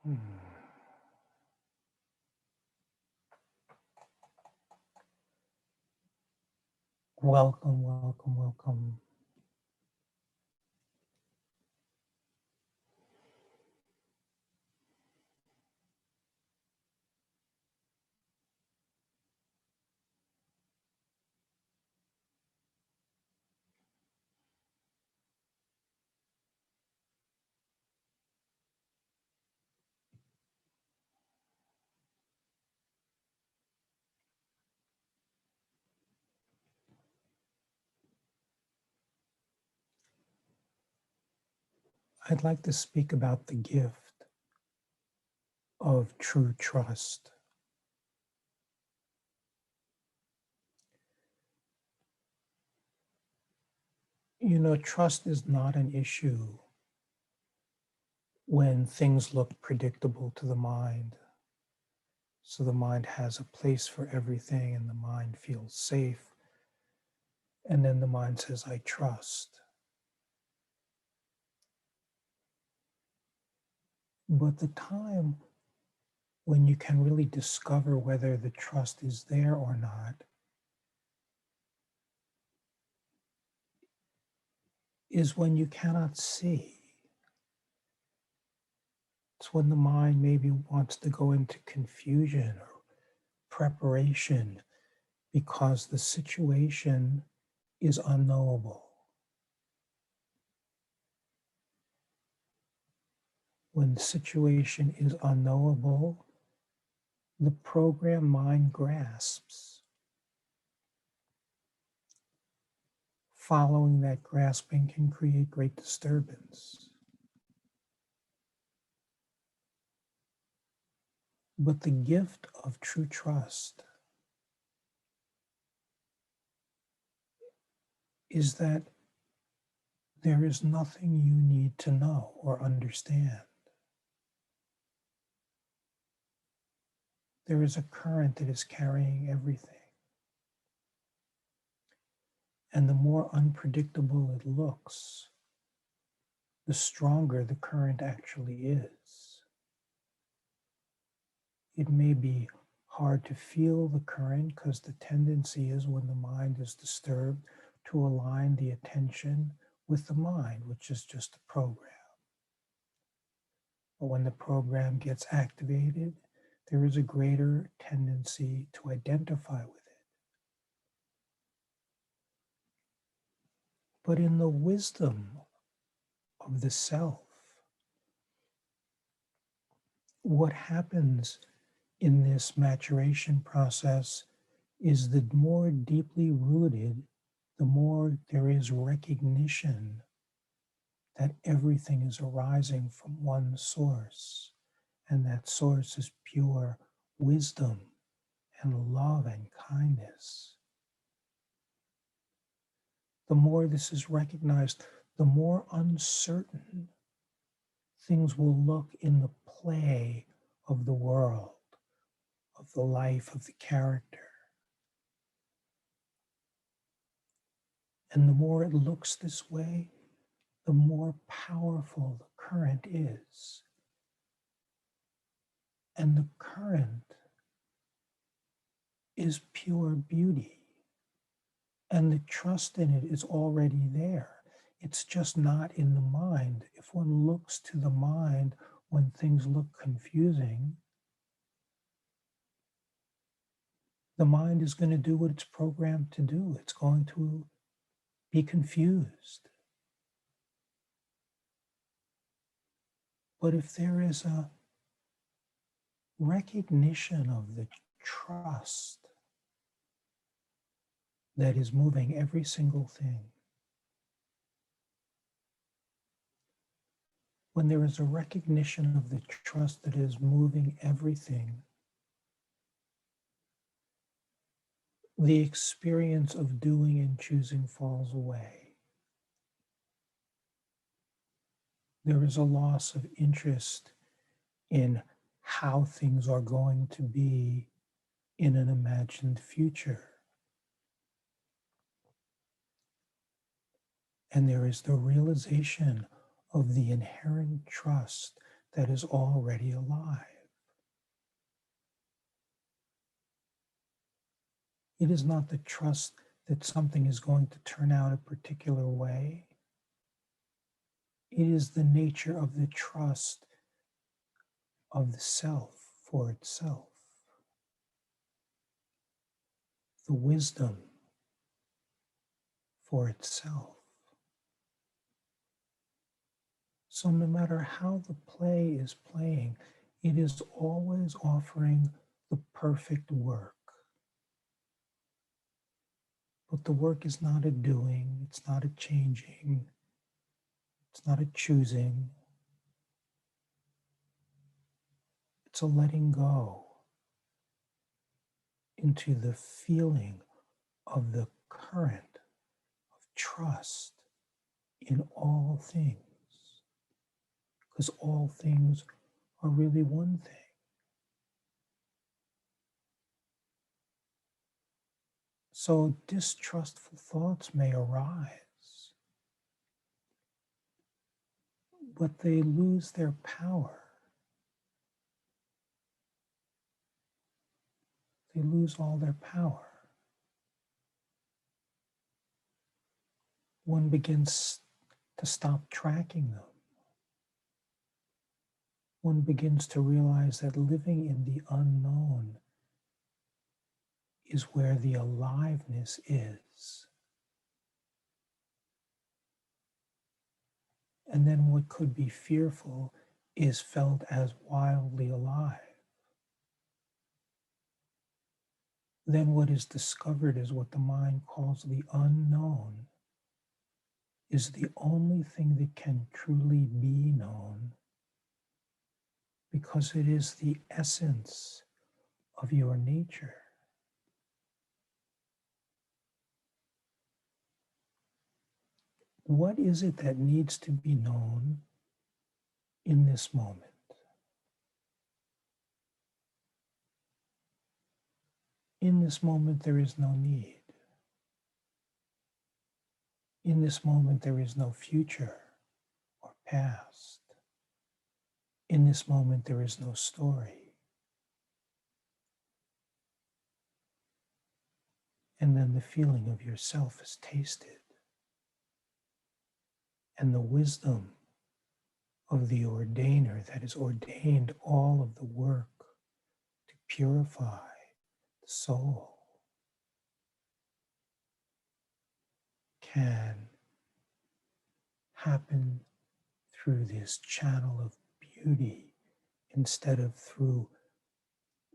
Hmm. Welcome, welcome, welcome. I'd like to speak about the gift of true trust. You know, trust is not an issue when things look predictable to the mind. So the mind has a place for everything and the mind feels safe. And then the mind says, I trust. But the time when you can really discover whether the trust is there or not is when you cannot see. It's when the mind maybe wants to go into confusion or preparation because the situation is unknowable. When the situation is unknowable, the program mind grasps. Following that grasping can create great disturbance. But the gift of true trust is that there is nothing you need to know or understand. There is a current that is carrying everything. And the more unpredictable it looks, the stronger the current actually is. It may be hard to feel the current because the tendency is when the mind is disturbed to align the attention with the mind, which is just a program. But when the program gets activated, there is a greater tendency to identify with it. But in the wisdom of the self, what happens in this maturation process is the more deeply rooted, the more there is recognition that everything is arising from one source, and that source is pure wisdom and love and kindness. The more this is recognized, the more uncertain things will look in the play of the world, of the life of the character. And the more it looks this way, the more powerful the current is. And the current is pure beauty. And the trust in it is already there. It's just not in the mind. If one looks to the mind when things look confusing, the mind is going to do what it's programmed to do. It's going to be confused. But if there is a recognition of the trust that is moving every single thing, when there is a recognition of the trust that is moving everything, the experience of doing and choosing falls away. There is a loss of interest in how things are going to be in an imagined future. And there is the realization of the inherent trust that is already alive. It is not the trust that something is going to turn out a particular way. It is the nature of the trust of the self for itself, the wisdom for itself. So no matter how the play is playing, it is always offering the perfect work. But the work is not a doing, it's not a changing, it's not a choosing, it's a letting go into the feeling of the current of trust in all things, because all things are really one thing. So distrustful thoughts may arise, but they lose their power. They lose all their power. One begins to stop tracking them. One begins to realize that living in the unknown is where the aliveness is. And then what could be fearful is felt as wildly alive. Then what is discovered is what the mind calls the unknown is the only thing that can truly be known, because it is the essence of your nature. What is it that needs to be known in this moment? In this moment, there is no need. In this moment, there is no future or past. In this moment, there is no story. And then the feeling of yourself is tasted. And the wisdom of the ordainer that has ordained all of the work to purify the soul can happen through this channel of beauty instead of through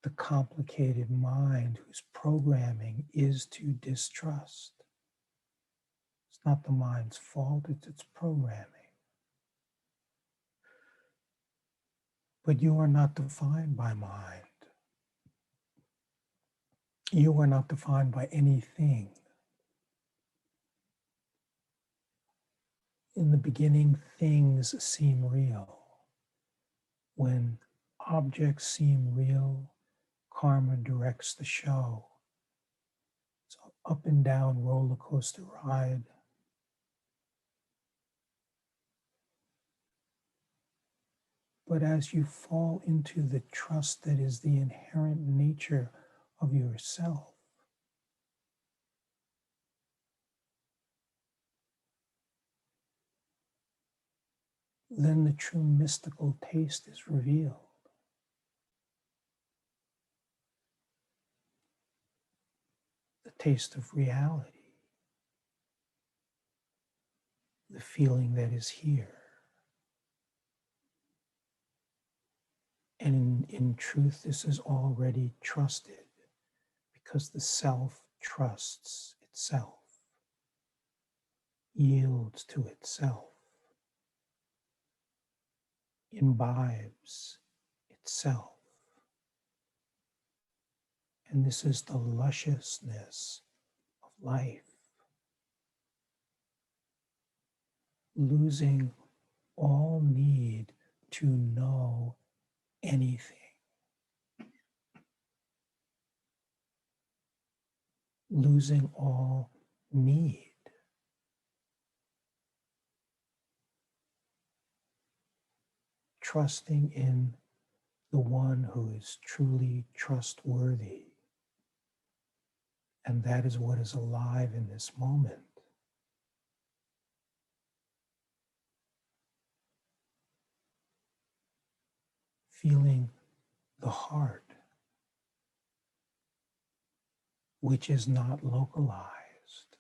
the complicated mind whose programming is to distrust. It's not the mind's fault, it's its programming. But you are not defined by mind. You are not defined by anything. In the beginning, things seem real. When objects seem real, karma directs the show. It's an up and down roller coaster ride. But as you fall into the trust that is the inherent nature of yourself, then the true mystical taste is revealed. The taste of reality, the feeling that is here. And in truth, this is already trusted because the self trusts itself, yields to itself, imbibes itself. And this is the lusciousness of life, losing all need to know anything, losing all need. trusting in the one who is truly trustworthy. And that is what is alive in this moment. Feeling the heart, which is not localized,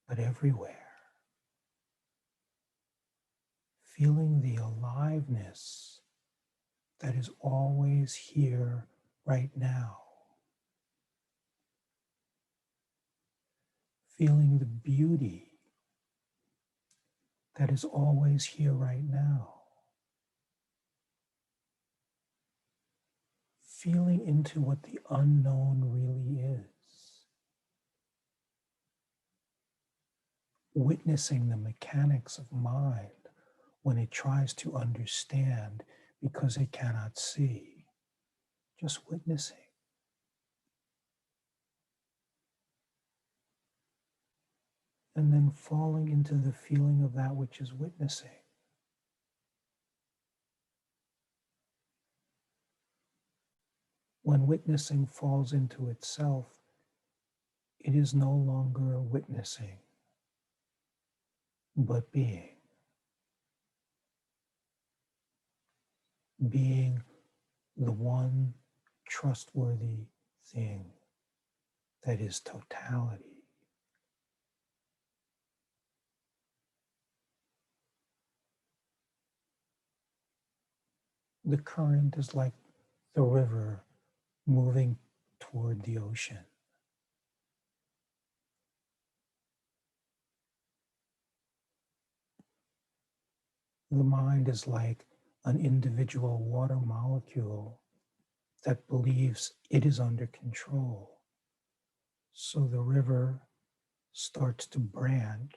but everywhere. Feeling the aliveness that is always here right now. Feeling the beauty that is always here right now. Feeling into what the unknown really is. Witnessing the mechanics of mind when it tries to understand because it cannot see. Just witnessing. And then falling into the feeling of that which is witnessing. When witnessing falls into itself, it is no longer witnessing, but being. Being the one trustworthy thing that is totality. The current is like the river moving toward the ocean. The mind is like an individual water molecule that believes it is under control. So the river starts to branch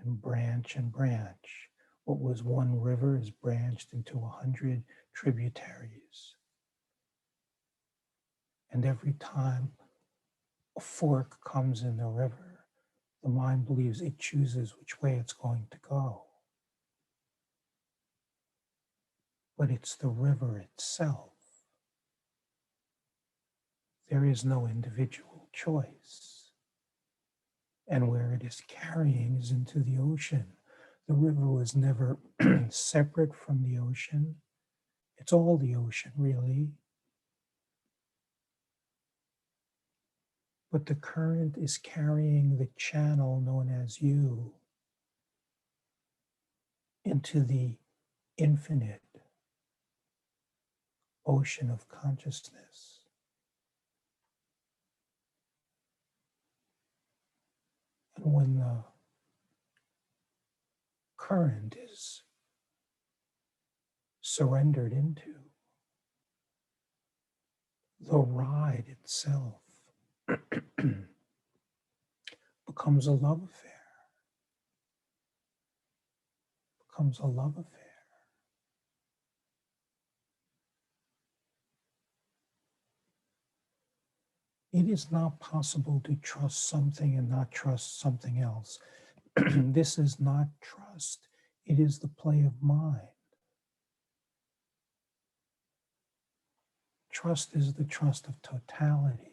and branch and branch. What was one river is branched into 100 tributaries. And every time a fork comes in the river, the mind believes it chooses which way it's going to go. But it's the river itself. There is no individual choice. And where it is carrying is into the ocean. The river was never separate from the ocean. It's all the ocean, really. But the current is carrying the channel known as you into the infinite ocean of consciousness. And when the current is surrendered into, the ride itself becomes a love affair. Becomes a love affair. It is not possible to trust something and not trust something else. This is not trust. It is the play of mind. Trust is the trust of totality.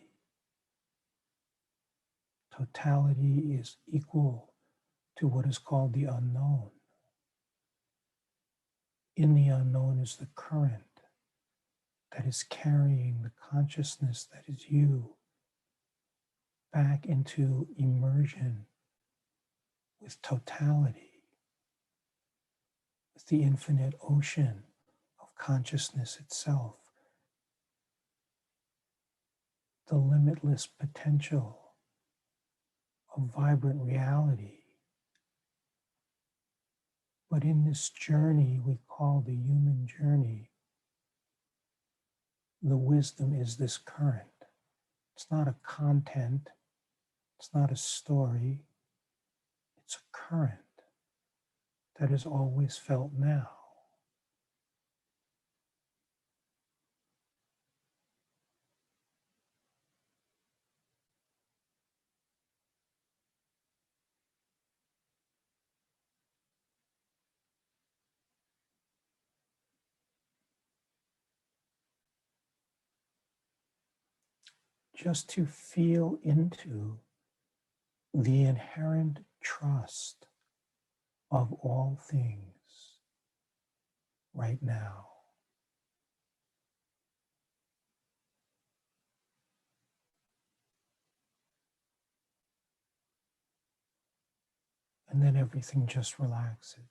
Totality is equal to what is called the unknown. In the unknown is the current that is carrying the consciousness that is you back into immersion with totality, with the infinite ocean of consciousness itself, the limitless potential of vibrant reality. But in this journey we call the human journey, the wisdom is this current. It's not a content, it's not a story, it's a current that is always felt now. just to feel into the inherent trust of all things right now. And then everything just relaxes.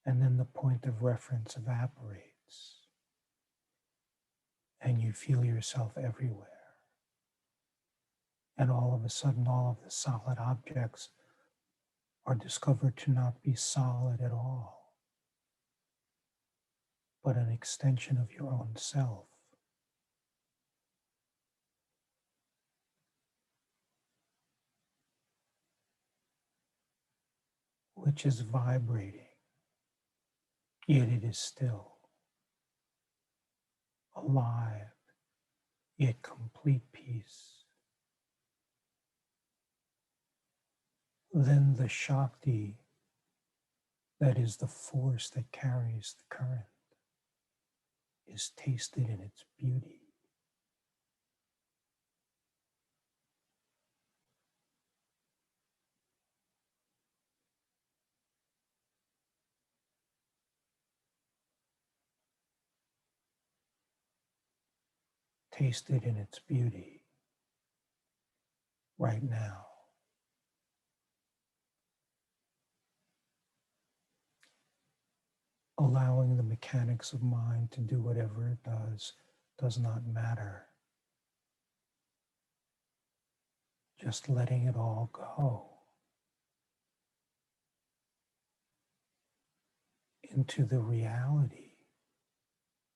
And then the point of reference evaporates. And you feel yourself everywhere. And all of a sudden, all of the solid objects are discovered to not be solid at all, but an extension of your own self, which is vibrating, yet it is still alive, yet complete peace. Then the Shakti, that is the force that carries the current, is tasted in its beauty. Tasted in its beauty right now. Allowing the mechanics of mind to do whatever it does not matter. Just letting it all go into the reality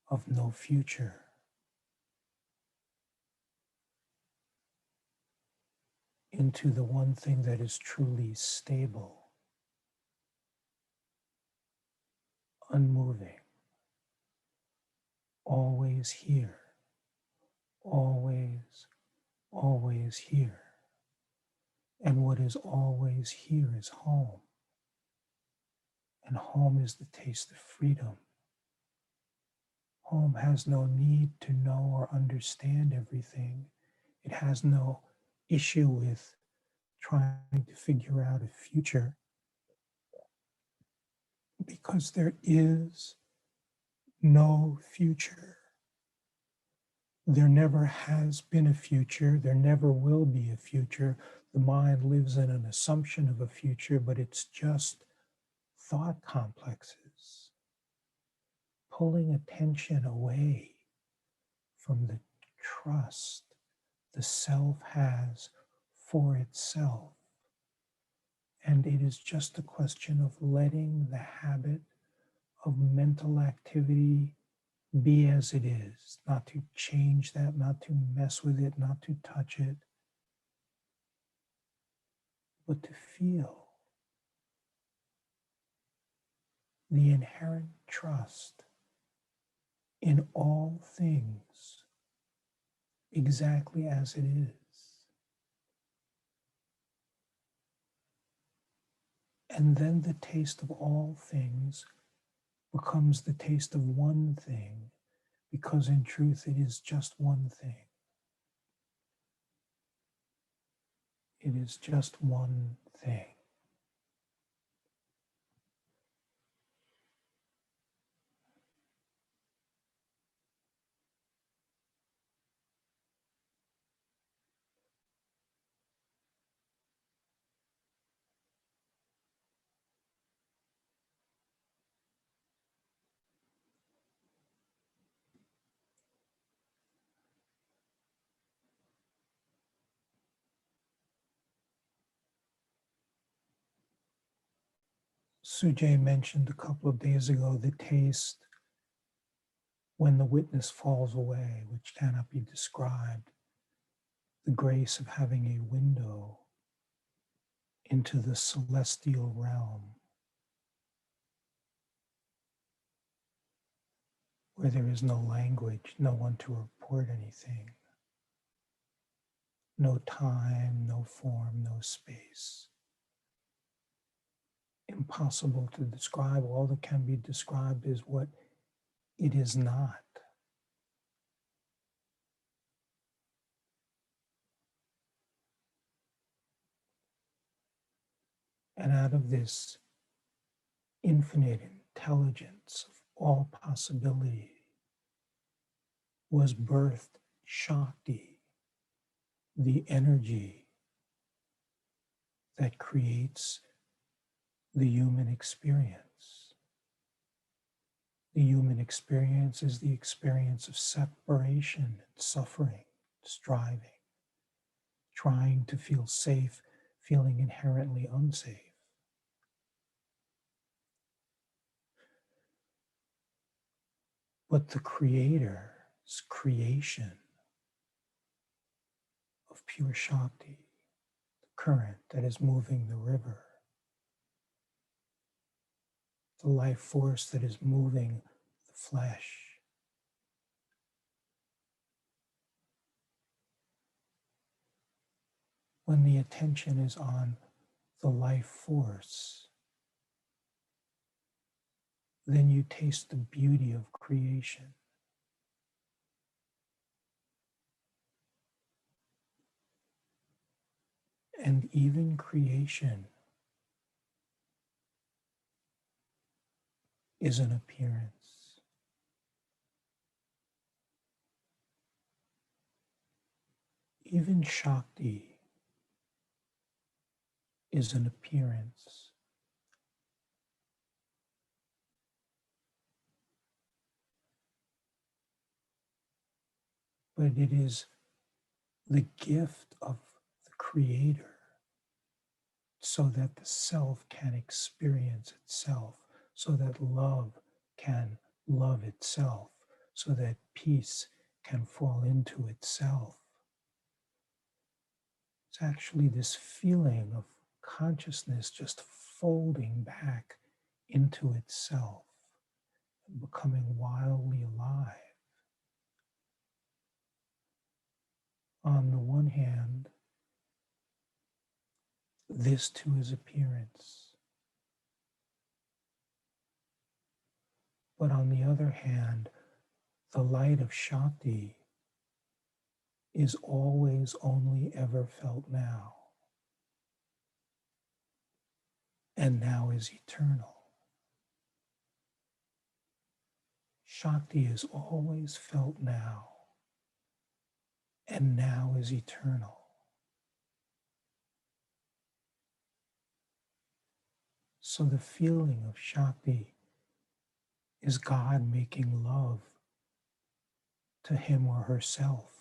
of no future, into the one thing that is truly stable, unmoving, always here, always, always here. And what is always here is home. And home is the taste of freedom. Home has no need to know or understand everything. It has no issue with trying to figure out a future because there is no future. There never has been a future. There never will be a future. The mind lives in an assumption of a future, but it's just thought complexes, pulling attention away from the trust the self has for itself. And it is just a question of letting the habit of mental activity be as it is, not to change that, not to mess with it, not to touch it, but to feel the inherent trust in all things exactly as it is. And then the taste of all things becomes the taste of one thing, because in truth it is just one thing. It is just one thing. Sujay mentioned a couple of days ago the taste when the witness falls away, which cannot be described, the grace of having a window into the celestial realm where there is no language, no one to report anything, no time, no form, no space. Impossible to describe. All that can be described is what it is not. And out of this infinite intelligence of all possibility was birthed Shakti, the energy that creates the human experience. The human experience is the experience of separation and suffering, striving, trying to feel safe, feeling inherently unsafe. But the Creator's creation of pure Shakti, the current that is moving the river, the life force that is moving the flesh, when the attention is on the life force, then you taste the beauty of creation. And even creation is an appearance. Even Shakti is an appearance. But it is the gift of the Creator so that the self can experience itself, so that love can love itself, so that peace can fall into itself. It's actually this feeling of consciousness just folding back into itself and becoming wildly alive. On the one hand, this too is appearance. But on the other hand, the light of Shakti is always only ever felt now, and now is eternal. Shakti is always felt now, and now is eternal. So the feeling of Shakti is God making love to him or herself.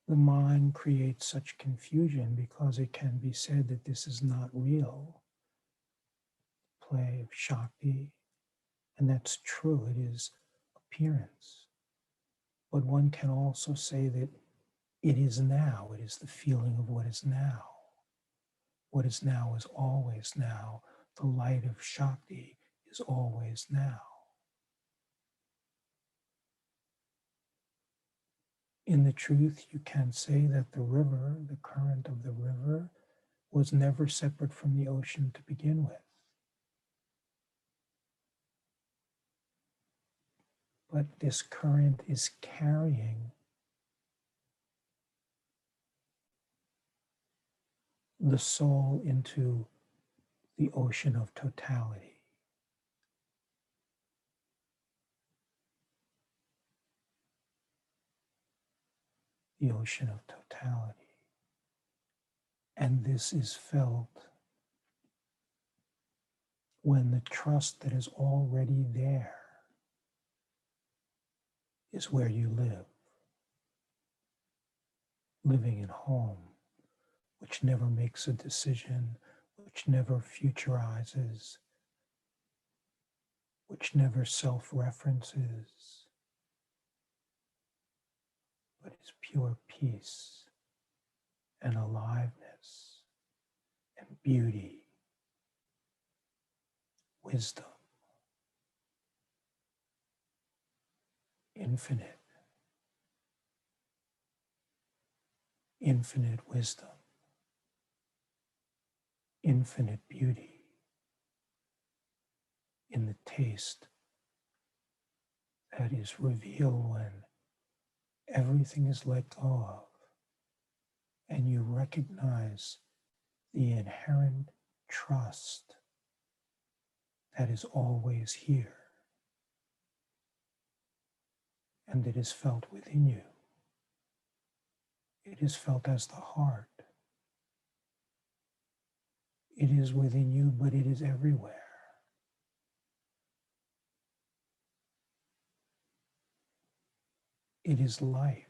The mind creates such confusion because it can be said that this is not real. Play of Shakti, and that's true, it is appearance. But one can also say that it is now, it is the feeling of what is now. What is now is always now. The light of Shakti is always now. In the truth, you can say that the river, the current of the river, was never separate from the ocean to begin with. But this current is carrying the soul into the ocean of totality. The ocean of totality. And this is felt when the trust that is already there is where you live. Living at home, which never makes a decision, which never futurizes, which never self-references, but is pure peace and aliveness and beauty, wisdom, infinite, infinite wisdom. infinite beauty in the taste that is revealed when everything is let go of and you recognize the inherent trust that is always here and that is felt within you. It is felt as the heart. It is within you, but it is everywhere. It is life,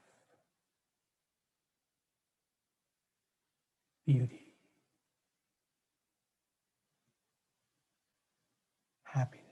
beauty, happiness.